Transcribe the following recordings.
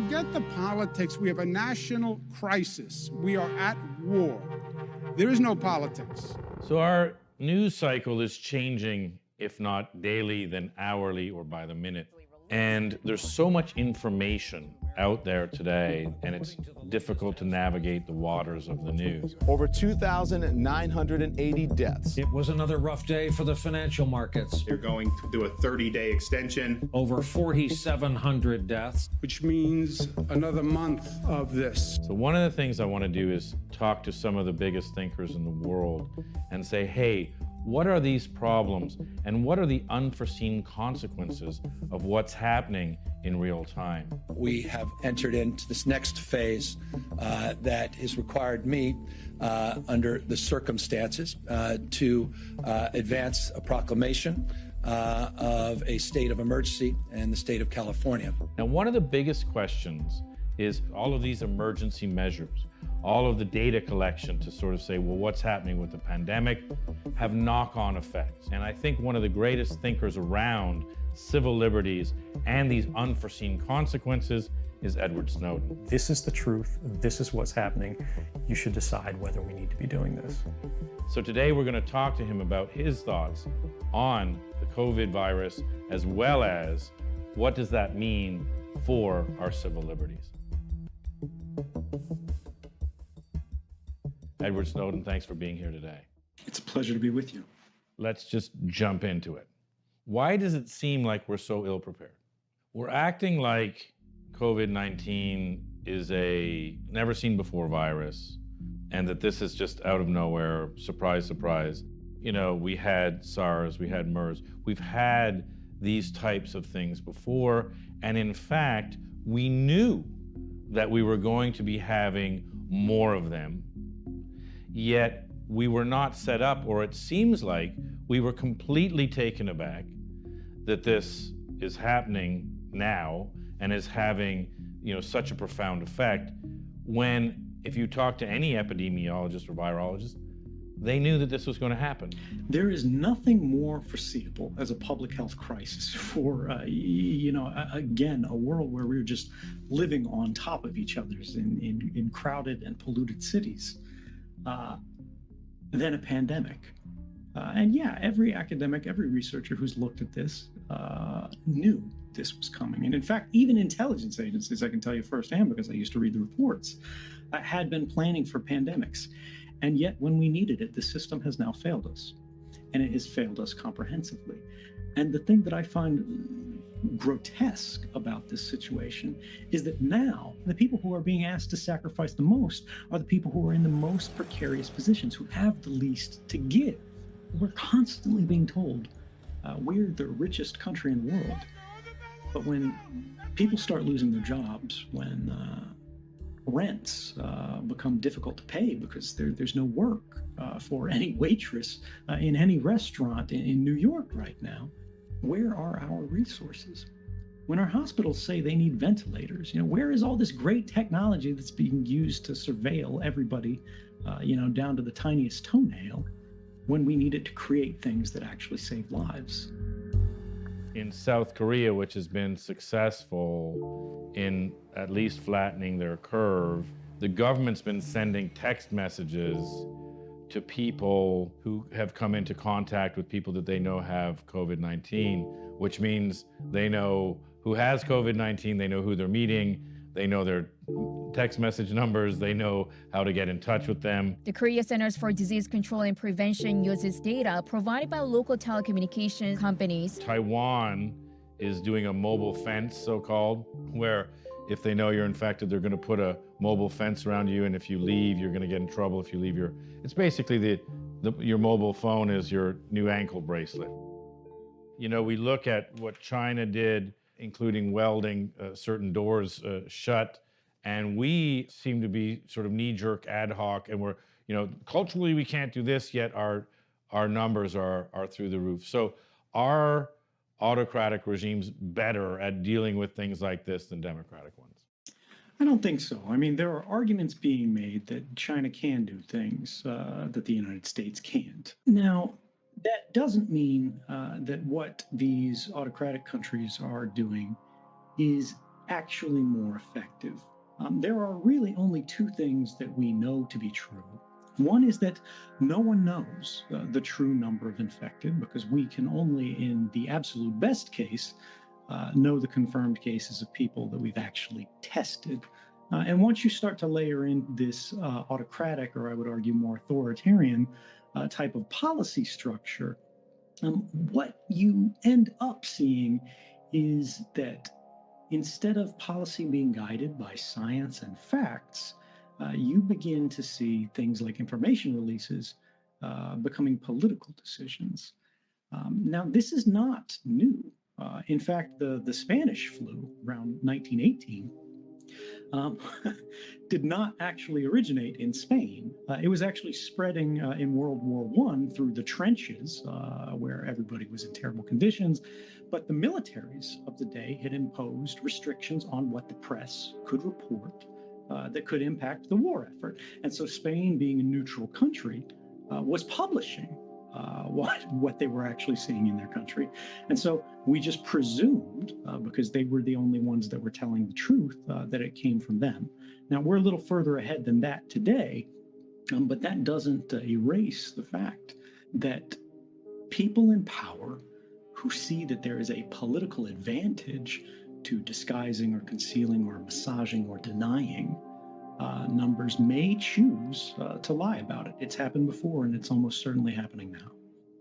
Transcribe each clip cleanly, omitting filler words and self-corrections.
Forget the politics. We have a national crisis. We are at war. There is no politics. So our news cycle is changing, if not daily, then hourly or by the minute. And there's so much information out there today, and it's difficult to navigate the waters of the news. Over 2,980 deaths. It was another rough day for the financial markets. You're going to do a 30-day extension. Over 4,700 deaths. Which means another month of this. So one of the things I want to do is talk to some of the biggest thinkers in the world and say, hey, what are these problems and what are the unforeseen consequences of what's happening in real time? We have entered into this next phase that has required me, under the circumstances, to advance a proclamation of a state of emergency in the state of California. Now, one of the biggest questions is all of these emergency measures, all of the data collection to sort of say, well, what's happening with the pandemic, have knock-on effects. And I think one of the greatest thinkers around civil liberties and these unforeseen consequences is Edward Snouden. This is the truth. This is what's happening. You should decide whether we need to be doing this. So today we're going to talk to him about his thoughts on the COVID virus, as well as what does that mean for our civil liberties. Edward Snouden, thanks for being here today. It's a pleasure to be with you. Let's just jump into it. Why does it seem like we're so ill-prepared? We're acting like COVID-19 is a never-seen-before virus, and that this is just out of nowhere, surprise, surprise. You know, we had SARS, we had MERS, we've had these types of things before, and in fact, we knew that we were going to be having more of them, yet we were not set up, or it seems like we were completely taken aback that this is happening now and is having, you know, such a profound effect, when if you talk to any epidemiologist or virologist, they knew that this was going to happen. There is nothing more foreseeable as a public health crisis for, again, a world where we're just living on top of each other's in crowded and polluted cities, than a pandemic. And yeah, every academic, every researcher who's looked at this knew this was coming. And in fact, even intelligence agencies, I can tell you firsthand because I used to read the reports, had been planning for pandemics. And yet when we needed it, the system has now failed us. And it has failed us comprehensively. And the thing that I find grotesque about this situation is that now the people who are being asked to sacrifice the most are the people who are in the most precarious positions, who have the least to give. We're constantly being told we're the richest country in the world. But when people start losing their jobs, when rents become difficult to pay because there's no work for any waitress in any restaurant in New York right now, where are our resources? When our hospitals say they need ventilators, where is all this great technology that's being used to surveil everybody, down to the tiniest toenail, when we need it to create things that actually save lives? In South Korea, which has been successful in at least flattening their curve, the government's been sending text messages to people who have come into contact with people that they know have COVID-19, which means they know who has COVID-19, they know who they're meeting, they know their text message numbers, they know how to get in touch with them. The Korea Centers for Disease Control and Prevention uses data provided by local telecommunications companies. Taiwan is doing a mobile fence, so-called, where if they know you're infected, they're going to put a mobile fence around you, and if you leave, you're going to get in trouble if you leave your... It's basically your mobile phone is your new ankle bracelet. We look at what China did, including welding certain doors shut, and we seem to be sort of knee-jerk ad hoc, and we're, culturally we can't do this, yet our numbers are through the roof. So are autocratic regimes better at dealing with things like this than democratic ones? I don't think so. I mean, there are arguments being made that China can do things that the United States can't. Now, that doesn't mean that what these autocratic countries are doing is actually more effective? There are really only two things that we know to be true. One is that no one knows the true number of infected, because we can only, in the absolute best case, know the confirmed cases of people that we've actually tested. And once you start to layer in this autocratic, or I would argue more authoritarian type of policy structure, what you end up seeing is that instead of policy being guided by science and facts, you begin to see things like information releases becoming political decisions. Now, this is not new. In fact, the Spanish flu around 1918 did not actually originate in Spain. It was actually spreading in World War I through the trenches, where everybody was in terrible conditions. But the militaries of the day had imposed restrictions on what the press could report that could impact the war effort. And so Spain, being a neutral country, was publishing what they were actually seeing in their country. And so we just presumed, because they were the only ones that were telling the truth, that it came from them. Now, we're a little further ahead than that today, but that doesn't erase the fact that people in power who see that there is a political advantage to disguising or concealing or massaging or denying numbers may choose to lie about it. It's happened before, and it's almost certainly happening now.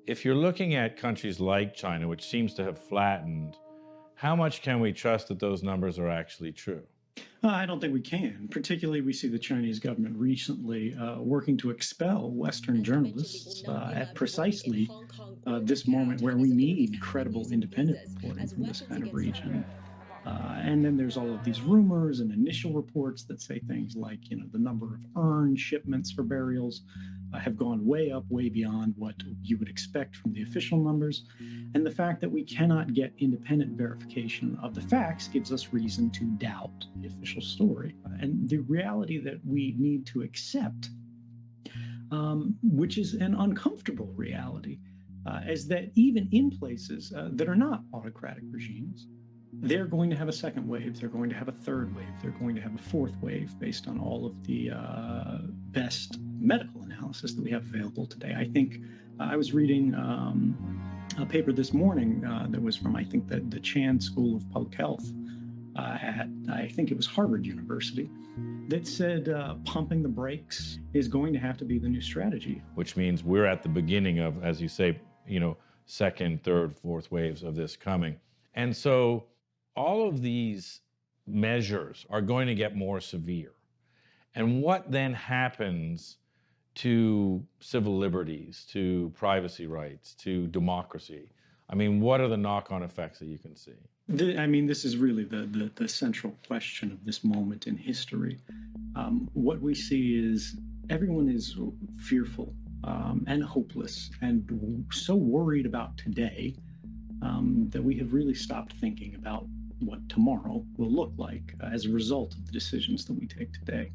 If you're looking at countries like China, which seems to have flattened, how much can we trust that those numbers are actually true? I don't think we can. Particularly, we see the Chinese government recently working to expel Western journalists at precisely this moment where we need credible independent reporting from this kind of region. And then there's all of these rumors and initial reports that say things like, the number of earned shipments for burials have gone way up, way beyond what you would expect from the official numbers. And the fact that we cannot get independent verification of the facts gives us reason to doubt the official story. And the reality that we need to accept, which is an uncomfortable reality, is that even in places that are not autocratic regimes, they're going to have a second wave, they're going to have a third wave, they're going to have a fourth wave based on all of the best medical analysis that we have available today. I think I was reading a paper this morning that was from, I think, the Chan School of Public Health at, I think it was Harvard University, that said pumping the brakes is going to have to be the new strategy. Which means we're at the beginning of, as you say, second, third, fourth waves of this coming. And so all of these measures are going to get more severe. And what then happens to civil liberties, to privacy rights, to democracy? I mean, what are the knock-on effects that you can see? This is really the central question of this moment in history. What we see is everyone is fearful and hopeless and so worried about today that we have really stopped thinking about what tomorrow will look like as a result of the decisions that we take today.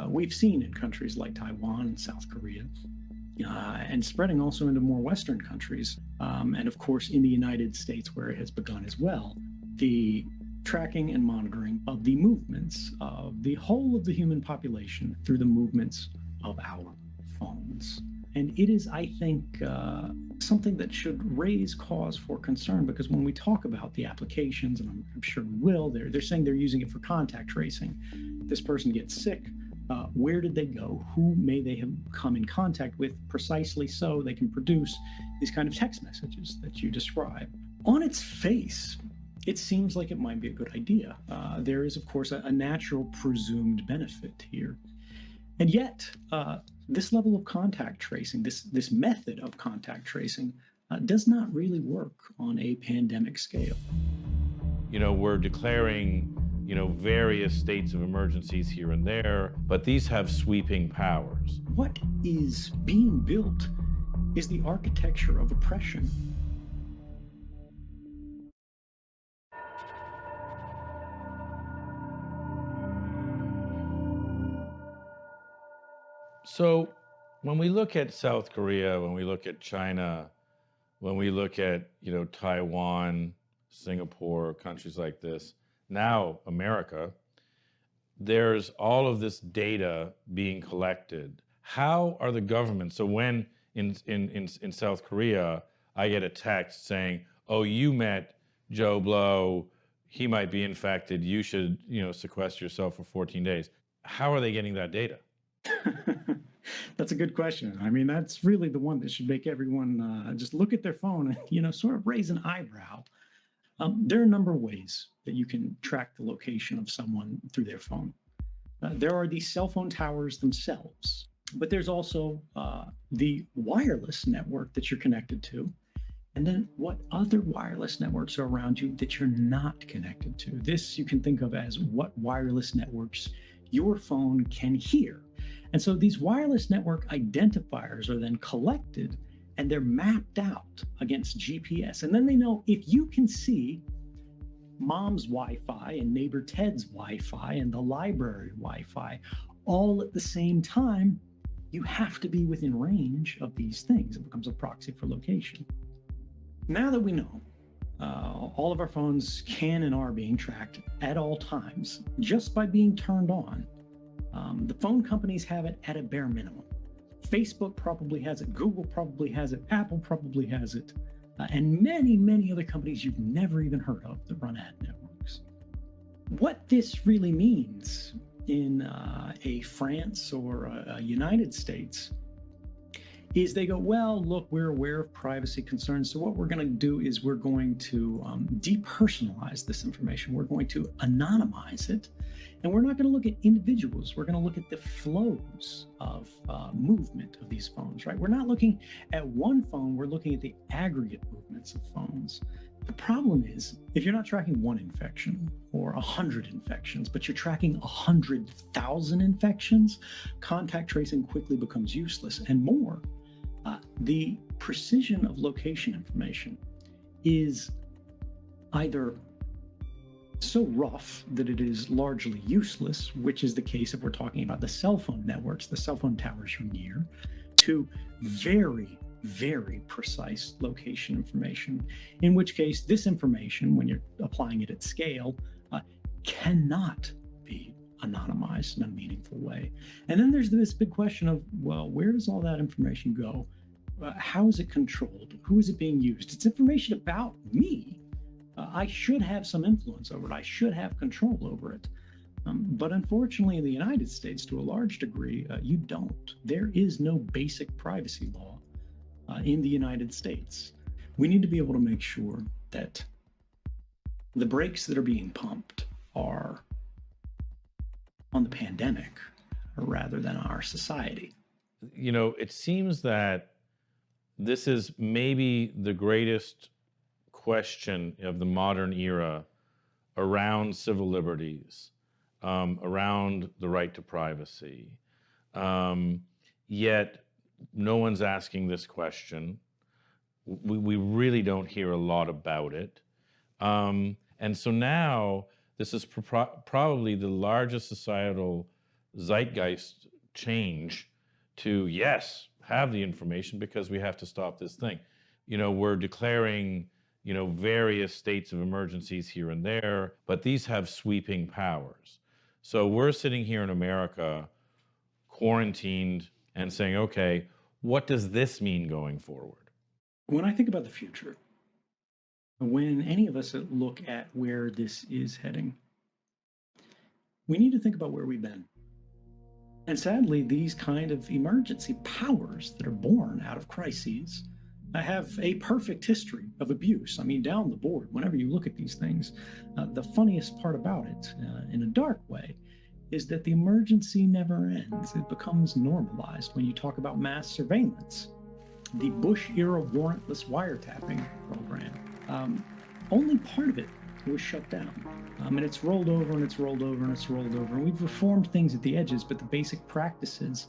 We've seen in countries like Taiwan and South Korea, and spreading also into more Western countries, and of course in the United States where it has begun as well, the tracking and monitoring of the movements of the whole of the human population through the movements of our phones. And it is, I think, something that should raise cause for concern, because when we talk about the applications, and I'm sure we will, they're saying they're using it for contact tracing. This person gets sick, where did they go? Who may they have come in contact with, precisely so they can produce these kind of text messages that you describe. On its face, it seems like it might be a good idea. There is, of course, a natural presumed benefit here. And yet, this level of contact tracing, this method of contact tracing, does not really work on a pandemic scale. We're declaring, various states of emergencies here and there, but these have sweeping powers. What is being built is the architecture of oppression. So when we look at South Korea, when we look at China, when we look at, Taiwan, Singapore, countries like this, now America, there's all of this data being collected. How are the governments, so when in South Korea, I get a text saying, oh, you met Joe Blow, he might be infected, you should, sequester yourself for 14 days. How are they getting that data? That's a good question. I mean, that's really the one that should make everyone just look at their phone and, sort of raise an eyebrow. There are a number of ways that you can track the location of someone through their phone. There are the cell phone towers themselves, but there's also the wireless network that you're connected to, and then what other wireless networks are around you that you're not connected to. This you can think of as what wireless networks your phone can hear. And so these wireless network identifiers are then collected and they're mapped out against GPS. And then they know if you can see mom's Wi-Fi and neighbor Ted's Wi-Fi and the library Wi-Fi all at the same time, you have to be within range of these things. It becomes a proxy for location. Now that we know all of our phones can and are being tracked at all times just by being turned on, the phone companies have it at a bare minimum. Facebook probably has it, Google probably has it, Apple probably has it, and many, many other companies you've never even heard of that run ad networks. What this really means in a France or a United States is they go, well, look, we're aware of privacy concerns, so what we're going to do is we're going to depersonalize this information. We're going to anonymize it, and we're not going to look at individuals. We're going to look at the flows of movement of these phones, right? We're not looking at one phone, we're looking at the aggregate movements of phones. The problem is, if you're not tracking one infection or 100 infections, but you're tracking 100,000 infections, contact tracing quickly becomes useless. And more, the precision of location information is either so rough that it is largely useless, which is the case if we're talking about the cell phone networks, the cell phone towers you're near, to very, very precise location information, in which case this information, when you're applying it at scale, cannot be anonymized in a meaningful way. And then there's this big question of, well, where does all that information go? How is it controlled? Who is it being used? It's information about me. I should have some influence over it. I should have control over it. But unfortunately, in the United States, to a large degree, you don't. There is no basic privacy law in the United States. We need to be able to make sure that the brakes that are being pumped are on the pandemic rather than our society. It seems that this is maybe the greatest question of the modern era around civil liberties, around the right to privacy. Yet no one's asking this question. We really don't hear a lot about it. And so now this is probably the largest societal zeitgeist change to, yes, have the information because we have to stop this thing. We're declaring, various states of emergencies here and there, but these have sweeping powers. So we're sitting here in America, quarantined, and saying, okay, what does this mean going forward? When I think about the future, when any of us look at where this is heading, we need to think about where we've been. And sadly, these kind of emergency powers that are born out of crises have a perfect history of abuse. I mean, down the board, whenever you look at these things, the funniest part about it, in a dark way, is that the emergency never ends. It becomes normalized when you talk about mass surveillance. The Bush-era warrantless wiretapping program, only part of it was shut down. And it's rolled over and it's rolled over and it's rolled over. And we've reformed things at the edges, but the basic practices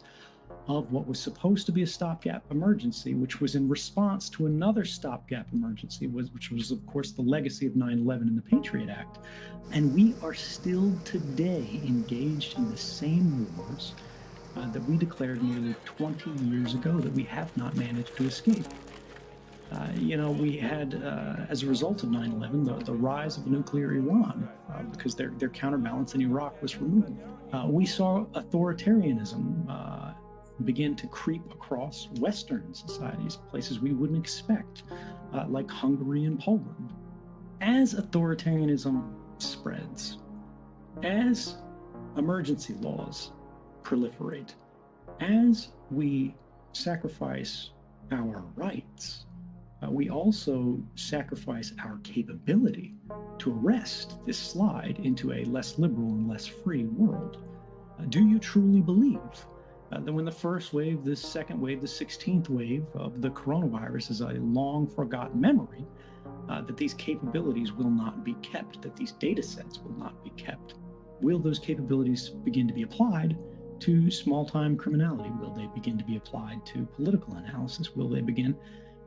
of what was supposed to be a stopgap emergency, which was in response to another stopgap emergency, which was, of course, the legacy of 9/11 and the Patriot Act. And we are still today engaged in the same wars that we declared nearly 20 years ago that we have not managed to escape. We had, as a result of 9/11, the rise of nuclear Iran because their counterbalance in Iraq was removed. We saw authoritarianism begin to creep across Western societies, places we wouldn't expect, like Hungary and Poland. As authoritarianism spreads, as emergency laws proliferate, as we sacrifice our rights, we also sacrifice our capability to arrest this slide into a less liberal and less free world. Do you truly believe that when the first wave, the second wave, the 16th wave of the coronavirus is a long forgotten memory, that these capabilities will not be kept, that these data sets will not be kept? Will those capabilities begin to be applied to small-time criminality? Will they begin to be applied to political analysis? Will they begin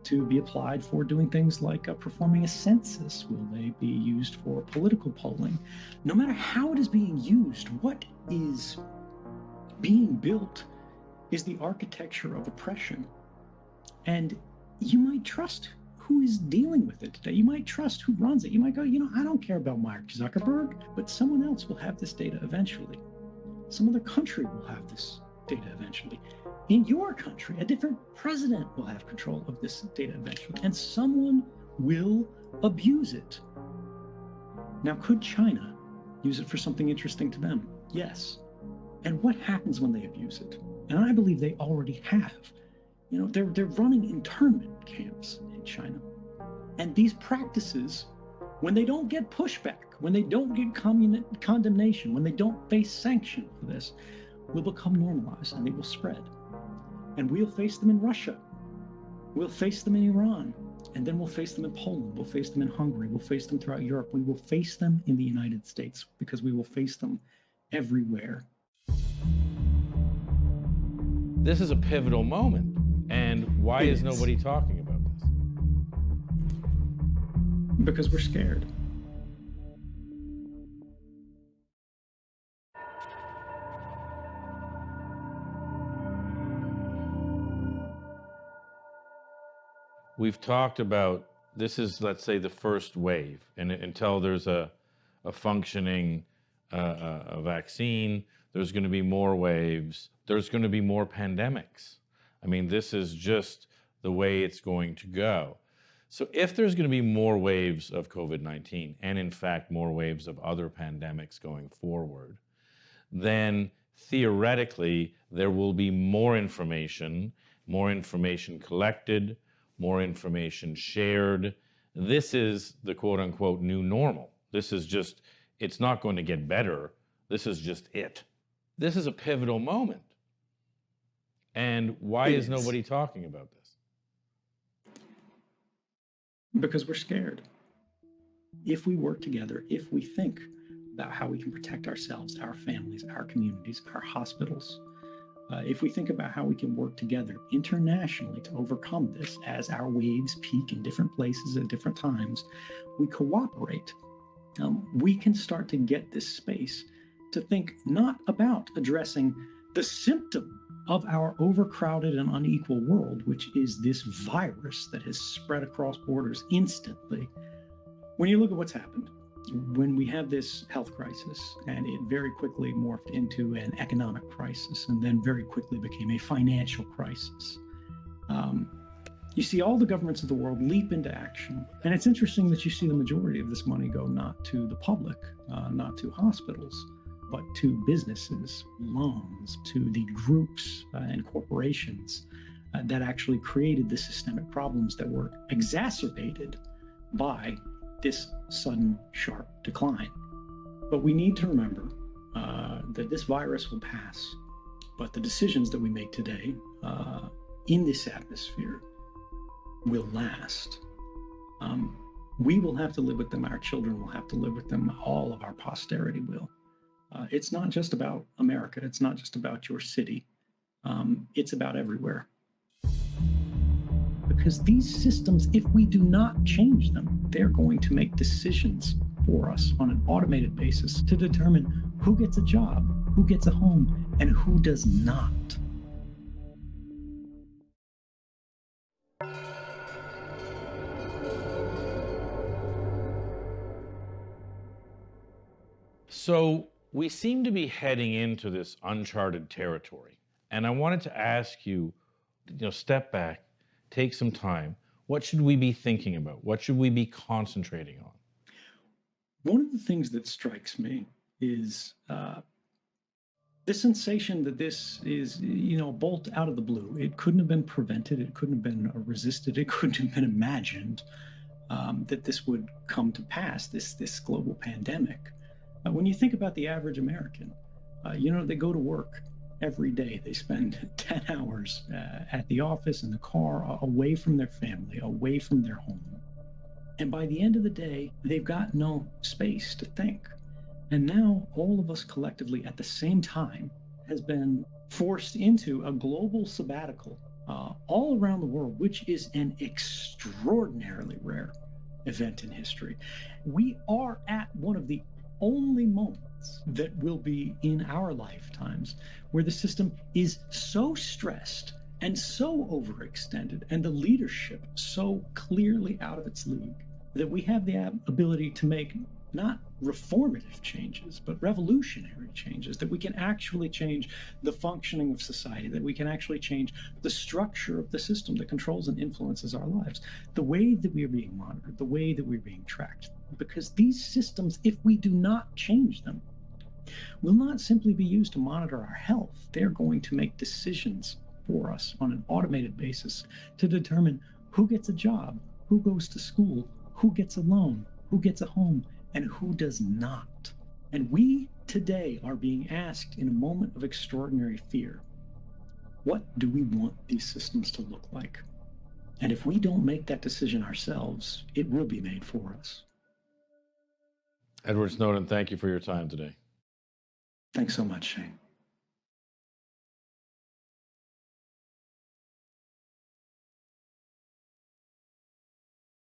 to be applied for doing things like performing a census? Will they be used for political polling? No matter how it is being used, what is being built is the architecture of oppression. And you might trust who is dealing with it today. You might trust who runs it. You might go, I don't care about Mark Zuckerberg, but someone else will have this data eventually. Some other country will have this data eventually. In your country, a different president will have control of this data eventually, and someone will abuse it. Now, could China use it for something interesting to them? Yes. And what happens when they abuse it? And I believe they already have. They're running internment camps in China. And these practices, when they don't get pushback, when they don't get condemnation, when they don't face sanction for this, will become normalized and they will spread. And we'll face them in Russia. We'll face them in Iran. And then we'll face them in Poland. We'll face them in Hungary. We'll face them throughout Europe. We will face them in the United States because we will face them everywhere. This is a pivotal moment. And why is nobody talking about this? Because we're scared. We've talked about, this is, let's say, the first wave, and until there's a functioning vaccine, there's going to be more waves, there's going to be more pandemics. I mean, this is just the way it's going to go. So if there's going to be more waves of COVID-19, and in fact more waves of other pandemics going forward, then theoretically there will be more information collected, more information shared. This is the quote-unquote new normal. This is just, it's not going to get better. This is just it. This is a pivotal moment. And why is nobody talking about this? Because we're scared. If we work together, if we think about how we can protect ourselves, our families, our communities, our hospitals, if we think about how we can work together internationally to overcome this as our waves peak in different places at different times, we cooperate. We can start to get this space to think not about addressing the symptom of our overcrowded and unequal world, which is this virus that has spread across borders instantly. When you look at what's happened, when we have this health crisis, and it very quickly morphed into an economic crisis, and then very quickly became a financial crisis, you see all the governments of the world leap into action. And it's interesting that you see the majority of this money go not to the public, not to hospitals, but to businesses, loans, to the groups and corporations that actually created the systemic problems that were exacerbated by this sudden, sharp decline. But we need to remember that this virus will pass, but the decisions that we make today in this atmosphere will last. We will have to live with them, our children will have to live with them, all of our posterity will. It's not just about America, it's not just about your city, it's about everywhere. Because these systems, if we do not change them, they're going to make decisions for us on an automated basis to determine who gets a job, who gets a home, and who does not. So we seem to be heading into this uncharted territory. And I wanted to ask you, step back, take some time. What should we be thinking about? What should we be concentrating on? One of the things that strikes me is the sensation that this is, a bolt out of the blue. It couldn't have been prevented. It couldn't have been resisted. It couldn't have been imagined that this would come to pass, this global pandemic. When you think about the average American, they go to work every day. They spend 10 hours at the office, in the car, away from their family, away from their home. And by the end of the day, they've got no space to think. And now all of us collectively at the same time has been forced into a global sabbatical all around the world, which is an extraordinarily rare event in history. We are at one of the only moments that will be in our lifetimes where the system is so stressed and so overextended and the leadership so clearly out of its league that we have the ability to make not reformative changes, but revolutionary changes, that we can actually change the functioning of society, that we can actually change the structure of the system that controls and influences our lives, the way that we are being monitored, the way that we're being tracked. Because these systems, if we do not change them, will not simply be used to monitor our health. They're going to make decisions for us on an automated basis to determine who gets a job, who goes to school, who gets a loan, who gets a home, and who does not. And we today are being asked in a moment of extraordinary fear, what do we want these systems to look like? And if we don't make that decision ourselves, it will be made for us. Edward Snouden, thank you for your time today. Thanks so much, Shane.